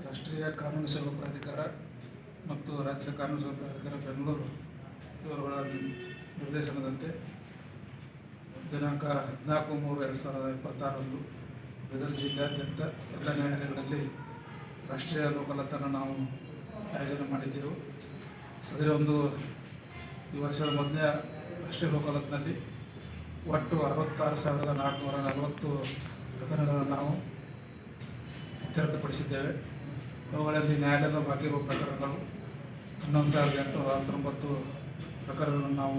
ರಾಷ್ಟ್ರೀಯ ಕಾನೂನು ಸೇವಾ ಪ್ರಾಧಿಕಾರ ಮತ್ತು ರಾಜ್ಯ ಕಾನೂನು ಸೇವಾ ಪ್ರಾಧಿಕಾರ ಬೆಂಗಳೂರು ಇವರುಗಳ ನಿರ್ದೇಶನದಂತೆ ದಿನಾಂಕ 14/3/2026 ಬೀದರ್ ಜಿಲ್ಲೆಯಾದ್ಯಂತ ಎಲ್ಲ ನ್ಯಾಯಾಲಯಗಳಲ್ಲಿ ರಾಷ್ಟ್ರೀಯ ಲೋಕಾದಾಲತನ್ನು ನಾವು ಆಯೋಜನೆ ಮಾಡಿದ್ದೆವು. ಸದರಿ ಈ ವರ್ಷದ ಮೊದಲನೇ ರಾಷ್ಟ್ರೀಯ ಲೋಕಾದಾಲತ್ನಲ್ಲಿ ಒಟ್ಟು 66,440 ಪ್ರಕರಣಗಳನ್ನು ನಾವು ಇತ್ಯರ್ಥಪಡಿಸಿದ್ದೇವೆ. ಅವುಗಳಲ್ಲಿ ನ್ಯಾಯಾಲಯದ ಬಾಕಿ ಇರುವ ಪ್ರಕರಣಗಳು 11,869 ಪ್ರಕರಣಗಳನ್ನು ನಾವು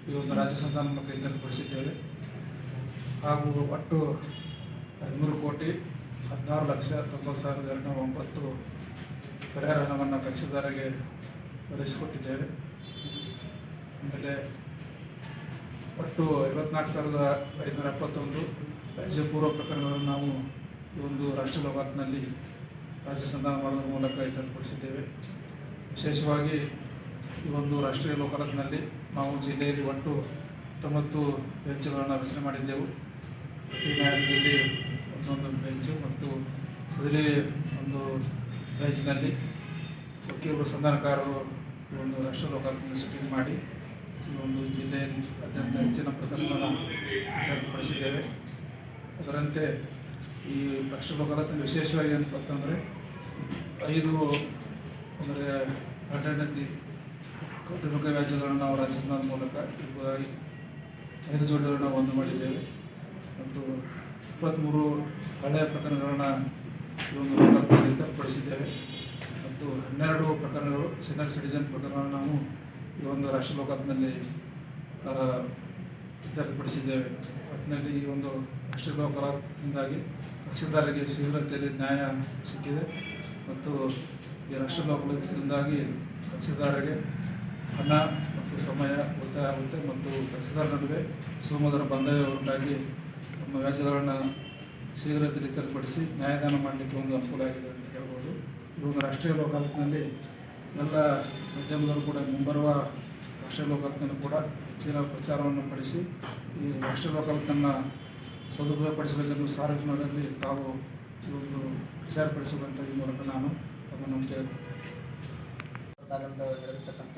ಈ ಒಂದು ರಾಜ್ಯ ಸಂಧಾನ ಮೂಲಕ ಇತ್ಯರ್ಥಪಡಿಸಿದ್ದೇವೆ. ಹಾಗೂ ಒಟ್ಟು 13,16,90,209 ಪರಿಹಾರ ಹಣವನ್ನು ಕಕ್ಷಿದಾರರಿಗೆ ಒದಗಿಸಿಕೊಟ್ಟಿದ್ದೇವೆ. ಆಮೇಲೆ ಒಟ್ಟು 54,571 ರಾಜ್ಯ ಪೂರ್ವ ಪ್ರಕರಣಗಳನ್ನು ನಾವು ಈ ಒಂದು ರಾಷ್ಟ್ರೀಯ ಲೋಕಾದಾಲತ್ನಲ್ಲಿ ರಾಜ್ಯ ಸಂಧಾನ ಮಾಡೋದ್ರ ಮೂಲಕ ಇತ್ಯರ್ಥಪಡಿಸಿದ್ದೇವೆ. ವಿಶೇಷವಾಗಿ ಈ ಒಂದು ರಾಷ್ಟ್ರೀಯ ಲೋಕಾದಾಲತ್ನಲ್ಲಿ ನಾವು ಜಿಲ್ಲೆಯಲ್ಲಿ ಒಟ್ಟು 19 ಬೆಂಚುಗಳನ್ನು ರಚನೆ ಮಾಡಿದ್ದೆವು. ಪ್ರತಿ ನ್ಯಾಯಾಲಯದಲ್ಲಿ ಒಂದೊಂದು ಬೆಂಚು ಮತ್ತು ಸದರಿ ಒಂದು ಬೆಂಚ್ನಲ್ಲಿ ವಕೀಲರು ಸಂಧಾನಕಾರರು ಈ ಒಂದು ರಾಷ್ಟ್ರೀಯ ಲೋಕಾದಾಲತ್ನಲ್ಲಿ ಸಿಟ್ಟಿಂಗ್ ಮಾಡಿ ಈ ಒಂದು ಜಿಲ್ಲೆಯಲ್ಲಿ ಅತ್ಯಂತ ಹೆಚ್ಚಿನ ಪ್ರಕರಣಗಳನ್ನು ಇತ್ಯರ್ಥಪಡಿಸಿದ್ದೇವೆ. ಅದರಂತೆ ಈ ರಾಷ್ಟ್ರೀಯ ಲೋಕಾದಾಲತ್ನಲ್ಲಿ ವಿಶೇಷವಾಗಿ ಏನಂತಂದರೆ 5 ಅಂದರೆ ಅಟೆಂಡನ್ಲಿ ಕೌಟುಂಬಿಕ ವ್ಯಾಜ್ಯಗಳನ್ನು ನಾವು ರಾಜ್ಯ ಸಂಧಾನದ ಮೂಲಕ 5 ಜೋಡಿಗಳನ್ನು ಒಂದು ಮಾಡಿದ್ದೇವೆ. ಮತ್ತು 23 ಹಳೆಯ ಪ್ರಕರಣಗಳನ್ನು ಈ ಒಂದು ಲೋಕಾದಾಲತ್ನಲ್ಲಿ ಇತ್ಯರ್ಥಪಡಿಸಿದ್ದೇವೆ. ಮತ್ತು 12 ಪ್ರಕರಣಗಳು ಸೀನಿಯರ್ ಸಿಟಿಜನ್ ಪ್ರಕರಣಗಳನ್ನು ನಾವು ಈ ಒಂದು ರಾಷ್ಟ್ರೀಯ ಲೋಕಾದಾಲತ್ನಲ್ಲಿ ಇತ್ಯರ್ಥಪಡಿಸಿದ್ದೇವೆ. ಒಟ್ಟಿನಲ್ಲಿ ಈ ಒಂದು ರಾಷ್ಟ್ರೀಯ ಲೋಕಾದಾಲತ್ನಿಂದಾಗಿ ಕಕ್ಷಿದಾರರಿಗೆ ಶೀಘ್ರತೆಯಲ್ಲಿ ನ್ಯಾಯ ಸಿಕ್ಕಿದೆ ಮತ್ತು ಈ ರಾಷ್ಟ್ರೀಯ ಲೋಕಾದಾಲತ್ನಿಂದಾಗಿ ಕಕ್ಷಿದಾರರಿಗೆ ಹಣ ಮತ್ತು ಸಮಯ ಉಳಿತಾಯ ಆಗುತ್ತೆ ಮತ್ತು ಕಕ್ಷಿದಾರ ನಡುವೆ ಸುಮಧುರ ಬಾಂಧವ್ಯ ಉಂಟಾಗಿ ನಮ್ಮ ವ್ಯಾಜ್ಯಗಳನ್ನು ಶೀಘ್ರತೆಯಲ್ಲಿ ಇತ್ಯರ್ಥಪಡಿಸಿ ನ್ಯಾಯದಾನ ಮಾಡಲಿಕ್ಕೆ ಒಂದು ಅನುಕೂಲ ಆಗಿದೆ ಅಂತ ಹೇಳ್ಬೋದು. ಈ ಒಂದು ರಾಷ್ಟ್ರೀಯ ಲೋಕಾದಾಲತ್ನಲ್ಲಿ ಎಲ್ಲ ಮಾಧ್ಯಮದವರು ಕೂಡ ಮುಂಬರುವ ರಾಷ್ಟ್ರೀಯ ಲೋಕಾದಾಲತ್ನಲ್ಲಿ ಕೂಡ ಹೆಚ್ಚಿನ ಪ್ರಚಾರವನ್ನು ಪಡಿಸಿ ಈ ರಾಷ್ಟ್ರೀಯ ಲೋಕಾದಾಲತನ್ನು ಸದುಪಯೋಗಪಡಿಸಬೇಕೆಂದು ಸಾರ್ವಜನಿಕರಲ್ಲಿ ತಾವು ಈ ಒಂದು ವಿಚಾರಪಡಿಸುವಂಥ ಈ ಮೂಲಕ ನಾನು ತಮ್ಮನ್ನು ಕೇಳಿಕೊಳ್ತೇನೆ. ನಡೆದಿರ್ತಕ್ಕಂಥ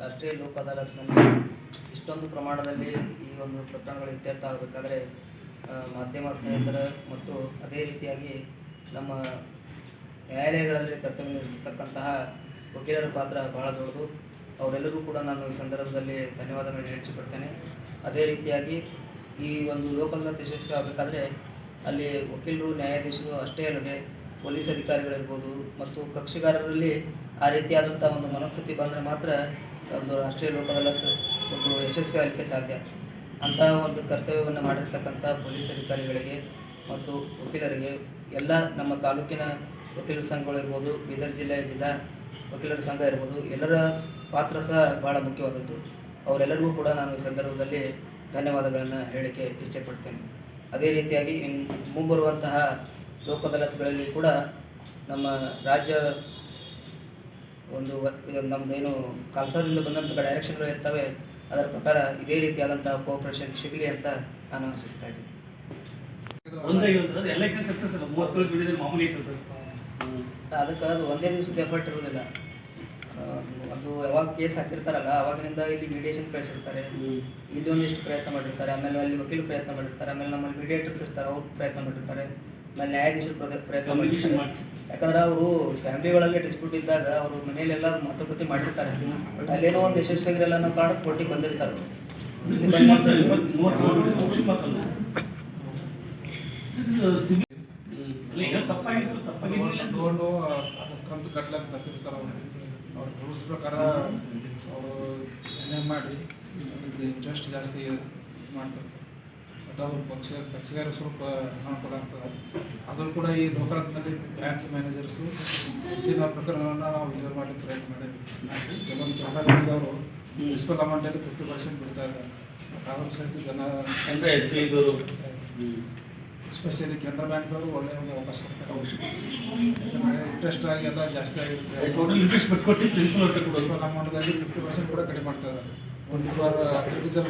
ರಾಷ್ಟ್ರೀಯ ಲೋಕ ಅದಾಲತ್ನಲ್ಲಿ ಇಷ್ಟೊಂದು ಪ್ರಮಾಣದಲ್ಲಿ ಈ ಒಂದು ಪ್ರಕರಣಗಳು ಇತ್ಯರ್ಥ ಆಗಬೇಕಾದ್ರೆ ಮಾಧ್ಯಮ ಸ್ನೇಹಿತರ ಮತ್ತು ಅದೇ ರೀತಿಯಾಗಿ ನಮ್ಮ ನ್ಯಾಯಾಲಯಗಳಲ್ಲಿ ಕರ್ತವ್ಯ ನಿರ್ವಹಿಸತಕ್ಕಂತಹ ವಕೀಲರ ಪಾತ್ರ ಬಹಳ ದೊಡ್ಡದು. ಅವರೆಲ್ಲರೂ ಕೂಡ ನಾನು ಈ ಸಂದರ್ಭದಲ್ಲಿ ಧನ್ಯವಾದಗಳನ್ನು ಹೆಚ್ಚಿಕೊಡ್ತೇನೆ. ಅದೇ ರೀತಿಯಾಗಿ ಈ ಒಂದು ಲೋಕ ಅದಾಲತ್ ಯಶಸ್ವಿ ಆಗಬೇಕಾದ್ರೆ ಅಲ್ಲಿ ವಕೀಲರು ನ್ಯಾಯಾಧೀಶರು ಅಷ್ಟೇ ಅಲ್ಲದೆ ಪೊಲೀಸ್ ಅಧಿಕಾರಿಗಳಿರ್ಬೋದು ಮತ್ತು ಕಕ್ಷಿಗಾರರಲ್ಲಿ ಆ ರೀತಿಯಾದಂಥ ಒಂದು ಮನಸ್ಥಿತಿ ಬಂದರೆ ಮಾತ್ರ ಒಂದು ರಾಷ್ಟ್ರೀಯ ಲೋಕ ಅದಾಲತ್ ಒಂದು ಯಶಸ್ವಿ ಆಗಲಿಕ್ಕೆ ಸಾಧ್ಯ. ಅಂತಹ ಒಂದು ಕರ್ತವ್ಯವನ್ನು ಮಾಡಿರ್ತಕ್ಕಂಥ ಪೊಲೀಸ್ ಅಧಿಕಾರಿಗಳಿಗೆ ಮತ್ತು ವಕೀಲರಿಗೆ ಎಲ್ಲ ನಮ್ಮ ತಾಲೂಕಿನ ವಕೀಲರ ಸಂಘಗಳಿರ್ಬೋದು, ಬೀದರ್ ಜಿಲ್ಲಾ ವಕೀಲರ ಸಂಘ ಇರ್ಬೋದು, ಎಲ್ಲರ ಪಾತ್ರ ಸಹ ಭಾಳ ಮುಖ್ಯವಾದದ್ದು. ಅವರೆಲ್ಲರಿಗೂ ಕೂಡ ನಾನು ಈ ಸಂದರ್ಭದಲ್ಲಿ ಧನ್ಯವಾದಗಳನ್ನು ಹೇಳಲಿಕ್ಕೆ ಇಚ್ಛೆಪಡ್ತೇನೆ. ಅದೇ ರೀತಿಯಾಗಿ ಮುಂಬರುವಂತಹ ಲೋಕ ಅದಾಲತ್ಗಳಲ್ಲಿ ಕೂಡ ನಮ್ಮ ರಾಜ್ಯ ಒಂದು ನಮ್ಮದೇನು ಕಾಲ್ಸರ್ದಿಂದ ಬಂದಂಥ ಡೈರೆಕ್ಷನ್ಗಳು ಇರ್ತವೆ, ಅದರ ಪ್ರಕಾರ ಇದೇ ರೀತಿಯಾದಂಥ ಕೋಆಪರೇಷನ್ ಸಿಗಲಿ ಅಂತ ನಾನು ಆಶಿಸ್ತಾ ಇದ್ದೀನಿ. ಅದಕ್ಕೆ ಅದು ಒಂದೇ ದಿವಸದ ಎಫರ್ಟ್ ಇರೋದಿಲ್ಲ. ಅದು ಯಾವಾಗ ಕೇಸ್ ಹಾಕಿರ್ತಾರಲ್ಲ ಅವಾಗಿನಿಂದ ಇಲ್ಲಿ ಮೀಡಿಯೇಷನ್ ಕಳಿಸಿರ್ತಾರೆ, ಇಲ್ಲಿ ಒಂದಿಷ್ಟು ಪ್ರಯತ್ನ ಮಾಡಿರ್ತಾರೆ, ಆಮೇಲೆ ಅಲ್ಲಿ ವಕೀಲರು ಪ್ರಯತ್ನ ಮಾಡಿರ್ತಾರೆ, ಆಮೇಲೆ ನಮ್ಮಲ್ಲಿ ಮೀಡಿಯೇಟರ್ಸ್ ಇರ್ತಾರೆ, ಅವ್ರು ಪ್ರಯತ್ನ ಮಾಡಿರ್ತಾರೆ, ಆಮೇಲೆ ನ್ಯಾಯಾಧೀಶರು ಪ್ರಯತ್ನ ಮಾಡಿರ್ತಾರೆ. ಯಾಕಂದ್ರೆ ಅವರು ಫ್ಯಾಮಿಲಿಗಳಲ್ಲಿ ಡಿಸ್ಪ್ಯೂಟ್ ಇದ್ದಾಗ ಅವರು ಮನೆಯಲ್ಲೆಲ್ಲ ಮಾತುಕತೆ ಮಾಡಿರ್ತಾರೆ, ಬಟ್ ಅಲ್ಲೇನೋ ಒಂದು ಯಶಸ್ವಿಯಾಗಿರಲ್ಲ ಅನ್ನೋ ಕಾರಣಕ್ಕೆ ಕೋರ್ಟಿಗೆ ಬಂದಿರ್ತಾರೆ. ಲೋನು ಕಂತು ಕಟ್ಲಕ್ಕೆ ತಪ್ಪಿರ್ತಾರೆ. ಅವ್ರ ರೂಲ್ಸ್ ಪ್ರಕಾರ ಅವರು ಏನೇ ಮಾಡಿ ಇಂಟ್ರೆಸ್ಟ್ ಜಾಸ್ತಿ ಮಾಡ್ತಾರೆ. ಬಟ್ ಅದು ಕಕ್ಷಿಗಾರ ಸ್ವಲ್ಪ ಅನುಕೂಲ ಆಗ್ತದೆ. ಆದರೂ ಕೂಡ ಈ ಲೋಕಾದಾಲತ್ನಲ್ಲಿ ಬ್ಯಾಂಕ್ ಮ್ಯಾನೇಜರ್ಸು ಹೆಚ್ಚಿನ ಪ್ರಕರಣಗಳನ್ನು ನಾವು ಕ್ಲಿಯರ್ ಮಾಡಲಿಕ್ಕೆ ಪ್ರಯತ್ನ ಮಾಡಿದ್ವಿ. ಕೆಲವೊಂದು ಬ್ಯಾಂಕ್ದವರು ಪ್ರಿನ್ಸಿಪಲ್ ಅಮೌಂಟಲ್ಲಿ 50% ಬಿಡ್ತಾ ಇದ್ದಾರೆ. ಆದರೂ ಸಹಿತ ಜನ ಎಸ್ಪೆಷಲಿ ಕೆನರಾ ಬ್ಯಾಂಕ್ದವರು ಒಳ್ಳೆಯ ಒಂದು ಅವಕಾಶ ಕೊಡ್ತಾರೆ. ಇಂಟ್ರೆಸ್ಟ್ ಆಗಿ ಎಲ್ಲ ಜಾಸ್ತಿ ಆಗಿರುತ್ತೆ. ಪ್ರಿನ್ಸಿಪಲ್ ಅಮೌಂಟ್ಗಾಗಿ 50% ಕೂಡ ಕಡಿಮೆ ಮಾಡ್ತಾ ಇದ್ದಾರೆ. ಒಂದು ರಿವಿಸನ್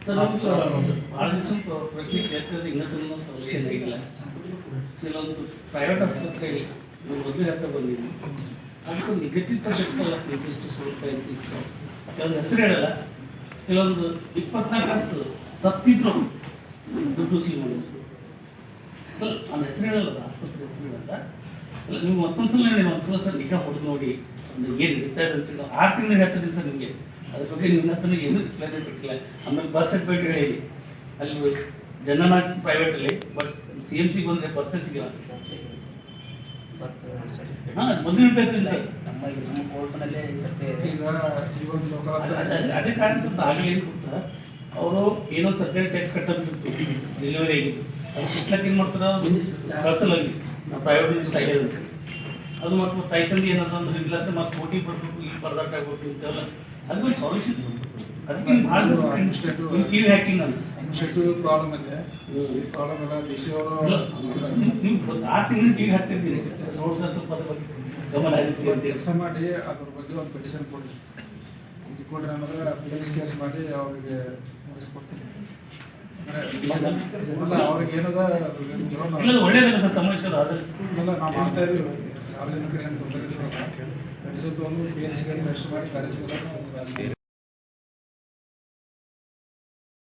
ಸರ್ ಭಾಳ ದಿವಸ ಪ್ರಶ್ನೆ ಕೇಳ್ತಿರೋದು ಇನ್ನೂ ಸೊಲ್ಯೂಷನ್ ಆಗಿಲ್ಲ. ಕೆಲವೊಂದು ಪ್ರೈವೇಟ್ ಆಸ್ಪತ್ರೆಯಲ್ಲಿ ನಾನು ಮೊದಲು ಹೇಳ್ತಾ ಬಂದೀನಿ ಅದಕ್ಕೊಂದು ನಿಗದಿತ ಶಕ್ತಲ್ಲ ಇಂತಿಷ್ಟು ಸ್ವರೂಪ ಇಂತಿಷ್ಟು ಕೆಲವೊಂದು ಹೆಸರು ಹೇಳಲ್ಲ ಕೆಲವೊಂದು 24 ತಾಸು ಸತ್ತಿದ್ರು ದುಡ್ಡು ಸಿ ಮಾಡಿದ್ರು ನನ್ನ ಹೆಸರು ಹೇಳಲ್ಲ ಆಸ್ಪತ್ರೆ ಹೆಸರು ಹೇಳಲ್ಲ ಅಲ್ಲ ನೀವು ಮತ್ತೊಂದ್ಸಲ ಹೇಳಿ ಒಂದ್ಸಲ ಸರ್ ನಿಗಾ ಹೊಡೆದು ನೋಡಿ ಒಂದು ಏನು ನಡೀತಾ ಇದೆ ಅಂತ 6 ತಿಂಗಳು ಹೇಳ್ತಿದ್ದೀನಿ ಸರ್ ನಿಮಗೆ ಅದ್ರ ಬಗ್ಗೆ ನಿಮ್ಮ ಹತ್ರ ಏನೂ ಕ್ಲಾರಿಟಿ ಕೊಟ್ಟಿಲ್ಲ ಆಮೇಲೆ ಬರ್ತ್ ಸರ್ಟಿಫಿಕೇಟ್ ಹೇಳಿ ಅಲ್ಲಿ ಜನನ ಪ್ರೈವೇಟಲ್ಲಿ ಬಟ್ CMC ಬಂದರೆ ಬರ್ತೆ ಸಿಗಲ್ಲ ಹಾಂ ಮೊದಲು ಇರ್ತೀನಿ ಸರ್ ನಮ್ಮ ಕೋರ್ಟ್ನಲ್ಲೇ ಸತ್ಯ ಈಗ ಈ ಒಂದು ಲೋಕಾಯುಕ್ತ ಅದೇ ಕಾರಣ ಸ್ವಲ್ಪ ಆಗಲಿ ಏನು ಗೊತ್ತಾ ಅವರು ಏನೋ ಸರ್ಕಾರಿ ಟ್ಯಾಕ್ಸ್ ಕಟ್ಟೋದಿತ್ತು ಡೆಲಿವರಿ ಆಗಿತ್ತು ಅದು ಕಿಟ್ಲಕ್ಕೆ ಏನು ಮಾಡ್ತಾರೆ ಕಳ್ಸಲಾಗಿ ನಾವು ಪ್ರೈವೇಟ್ ಲಿಸ್ಟ್ ಆಗಿರೋದು ಅದು ಮತ್ತು ತಾಯ್ತಂದು ಏನಂತ ಅಂದ್ರೆ ಇಲ್ಲ ಅಂದ್ರೆ ಮತ್ತೆ ಕೋಟಿ ಬರಬೇಕು ಇಲ್ಲಿ ಪರದಾಟ ಆಗ್ಬೇಕು ಇಂತೆಲ್ಲ ಅದಕ್ಕೊಂದು ಸೊಲ್ಯೂಷನ್ ಅದಕ್ಕೆ ಭಾಳ ಕೀವ್ ಹ್ಯಾಕಿಂಗ್ ಅಂತ ಅಡ್ಮಿನಿಸ್ಟ್ರೇಟಿವ್ ಪ್ರಾಬ್ಲಮ್ ಇದೆ ಈ ಪ್ರಾಬ್ಲಮ್ ಎಲ್ಲ ಡಿ ಸಿ ಅವರು ನೀವು 6 ತಿಂಗಳು ಕೀವ್ ಹಾಕ್ತಿದ್ದೀನಿ ನೋಡಿ ಸರ್ ಸ್ವಲ್ಪ ಅದ್ರ ಬಗ್ಗೆ ಗಮನ ಹರಿಸಿ ಅಂತ ಕೆಲಸ ಮಾಡಿ ಅದ್ರ ಬಗ್ಗೆ ಒಂದು ಪೆಟಿಷನ್ ಕೊಡಿ ಇದು ಕೊಡ್ರಿ ಅನ್ನೋದ್ರೆ ಪೊಲೀಸ್ ಕೇಸ್ ಮಾಡಿ ಅವ್ರಿಗೆ ಮುಗಿಸ್ಕೊಡ್ತೀನಿ ಅಲ್ಲ ಅವ್ರಿಗೆ ಏನದ ಇಲ್ಲ ಒಳ್ಳೇದಲ್ಲ ಸರ್ ಸಮಾವೇಶಗಳು ಆದರೆ ಎಲ್ಲ ನಾವು ಮಾಡ್ತಾ ಇದ್ದೀವಿ ಸಾರ್ವಜನಿಕರಿಗೆ ಏನು ತೊಂದರೆ ನಡೆಸೋದು ಒಂದು P L C case register ಮಾಡಿ ಕಳಿಸಿದ್ರೆ